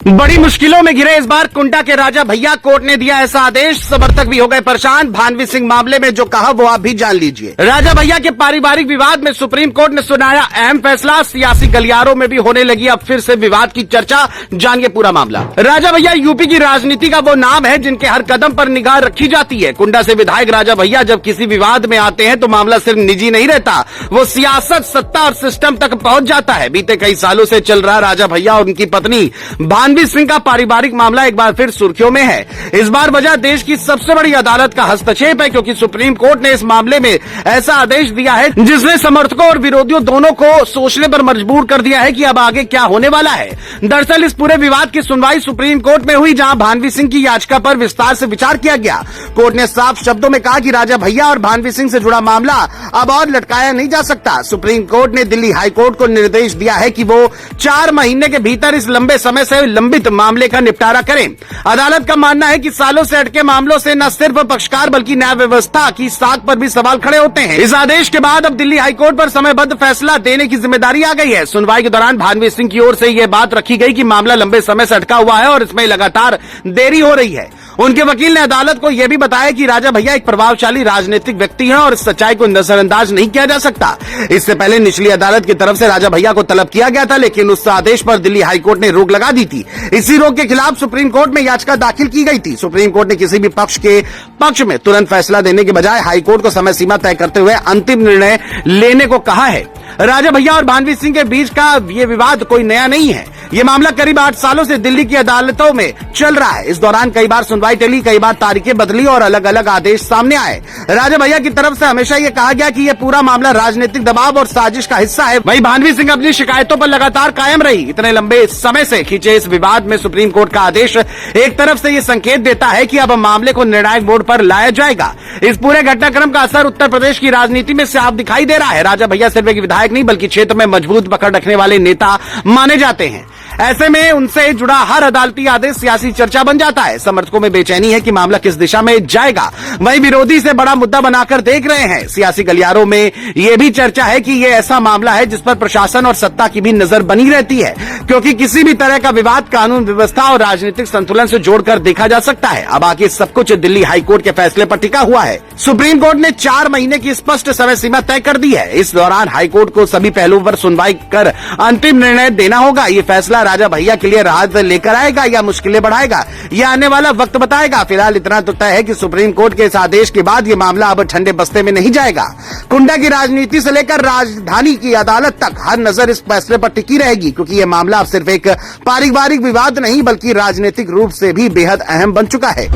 बड़ी मुश्किलों में घिरे इस बार कुंडा के राजा भैया, कोर्ट ने दिया ऐसा आदेश, समर्थक भी हो गए परेशान। भानवी सिंह मामले में जो कहा वो आप भी जान लीजिए। राजा भैया के पारिवारिक विवाद में सुप्रीम कोर्ट ने सुनाया अहम फैसला। सियासी गलियारों में भी होने लगी अब फिर से विवाद की चर्चा, जानिए पूरा मामला। राजा भैया यूपी की राजनीति का वो नाम है जिनके हर कदम पर निगाह रखी जाती है। कुंडा से विधायक राजा भैया जब किसी विवाद में आते हैं तो मामला सिर्फ निजी नहीं रहता, वो सियासत, सत्ता और सिस्टम तक पहुंच जाता है। बीते कई सालों से चल रहा राजा भैया और उनकी पत्नी भानवी सिंह का पारिवारिक मामला एक बार फिर सुर्खियों में है। इस बार वजह देश की सबसे बड़ी अदालत का हस्तक्षेप है, क्योंकि सुप्रीम कोर्ट ने इस मामले में ऐसा आदेश दिया है जिसने समर्थकों और विरोधियों दोनों को सोचने पर मजबूर कर दिया है कि अब आगे क्या होने वाला है। दरअसल इस पूरे विवाद की सुनवाई सुप्रीम कोर्ट में हुई, जहां भानवी सिंह की याचिका पर विस्तार से विचार किया गया। कोर्ट ने साफ शब्दों में कहा कि राजा भैया और भानवी सिंह से जुड़ा मामला अब और लटकाया नहीं जा सकता। सुप्रीम कोर्ट ने दिल्ली हाई कोर्ट को निर्देश दिया है कि वो 4 महीने के भीतर इस लंबे समय से लंबित मामले का निपटारा करें। अदालत का मानना है कि सालों से अटके मामलों से न सिर्फ पक्षकार बल्कि न्याय व्यवस्था की साख पर भी सवाल खड़े होते हैं। इस आदेश के बाद अब दिल्ली हाईकोर्ट पर समयबद्ध फैसला देने की जिम्मेदारी आ गई है। सुनवाई के दौरान भानवी सिंह की ओर से यह बात रखी गई कि मामला लंबे समय से अटका हुआ है और इसमें लगातार देरी हो रही है। उनके वकील ने अदालत को यह भी बताया कि राजा भैया एक प्रभावशाली राजनीतिक व्यक्ति हैं और इस सच्चाई को नजरअंदाज नहीं किया जा सकता। इससे पहले निचली अदालत की तरफ से राजा भैया को तलब किया गया था, लेकिन उस आदेश पर दिल्ली हाईकोर्ट ने रोक लगा दी थी। इसी रोक के खिलाफ सुप्रीम कोर्ट में याचिका दाखिल की गई थी। सुप्रीम कोर्ट ने किसी भी पक्ष के पक्ष में तुरंत फैसला देने के बजाय हाईकोर्ट को समय सीमा तय करते हुए अंतिम निर्णय लेने को कहा है। राजा भैया और भानवी सिंह के बीच का ये विवाद कोई नया नहीं है। ये मामला करीब 8 सालों से दिल्ली की अदालतों में चल रहा है। इस दौरान कई बार सुनवाई टली, कई बार तारीखें बदली और अलग अलग आदेश सामने आए। राजा भैया की तरफ से हमेशा ये कहा गया कि ये पूरा मामला राजनीतिक दबाव और साजिश का हिस्सा है। वहीं भानवी सिंह अपनी शिकायतों पर लगातार कायम रही। इतने लंबे समय से खींचे इस विवाद में सुप्रीम कोर्ट का आदेश एक तरफ से ये संकेत देता है कि अब मामले को निर्णायक मोड़ पर लाया जाएगा। इस पूरे घटनाक्रम का असर उत्तर प्रदेश की राजनीति में साफ दिखाई दे रहा है। राजा भैया सिर्फ एक विधायक नहीं बल्कि क्षेत्र में मजबूत पकड़ रखने वाले नेता माने जाते हैं। ऐसे में उनसे जुड़ा हर अदालती आदेश सियासी चर्चा बन जाता है। समर्थकों में बेचैनी है कि मामला किस दिशा में जाएगा, वहीं विरोधी से बड़ा मुद्दा बनाकर देख रहे हैं। सियासी गलियारों में यह भी चर्चा है कि यह ऐसा मामला है जिस पर प्रशासन और सत्ता की भी नजर बनी रहती है, क्योंकि किसी भी तरह का विवाद कानून व्यवस्था और राजनीतिक संतुलन से जोड़कर देखा जा सकता है। अब आगे सब कुछ दिल्ली हाईकोर्ट के फैसले पर टिका हुआ है। सुप्रीम कोर्ट ने 4 महीने की स्पष्ट समय सीमा तय कर दी है। इस दौरान हाईकोर्ट को सभी पहलुओं पर सुनवाई कर अंतिम निर्णय देना होगा। ये फैसला राजा भैया के लिए राहत लेकर आएगा या मुश्किलें बढ़ाएगा, यह आने वाला वक्त बताएगा। फिलहाल इतना तो तय है कि सुप्रीम कोर्ट के इस आदेश के बाद ये मामला अब ठंडे बस्ते में नहीं जाएगा। कुंडा की राजनीति से लेकर राजधानी की अदालत तक हर नजर इस फैसले पर टिकी रहेगी, क्योंकि यह मामला अब सिर्फ एक पारिवारिक विवाद नहीं बल्कि राजनीतिक रूप से भी बेहद अहम बन चुका है।